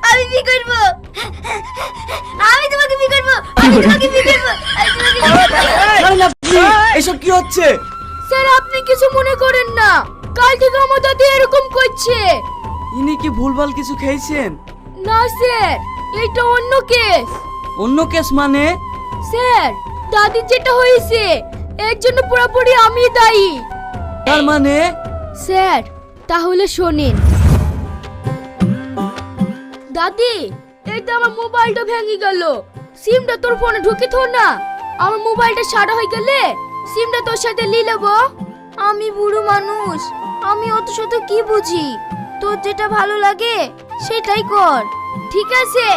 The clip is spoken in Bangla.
আমি বিয়ে করব। আমি তোমাকে বিয়ে করব। আমি তোমাকে বিয়ে করব। আমি তোমাকে বিয়ে করব। ছাড়েন আপনি, এসব কি হচ্ছে? স্যার আপনি কিছু মনে করেন না, কাল থেকে আমার দাদি এরকম করছে। ইনি কি ভুলভাল কিছু খেয়েছেন? না স্যার, এটা অন্য কেস। অন্য কেস মানে? স্যার দাদির যেটা হয়েছে এর জন্য পুরোপুরি আমি দায়ী। তার মানে? স্যার তাহলে শোনেন। দাদি, এই তো আমার মোবাইলটা ভেঙে গেল, সিমটা তোর ফোনে ঢুকে থো না। আমার মোবাইলটা সারা হয়ে গেলে সিমটা তোর সাথে নিয়ে নেবো। আমি বুড়ো মানুষ, আমি অত শত কি বুঝি? তোর যেটা ভালো লাগে সেটাই কর। ঠিক আছে।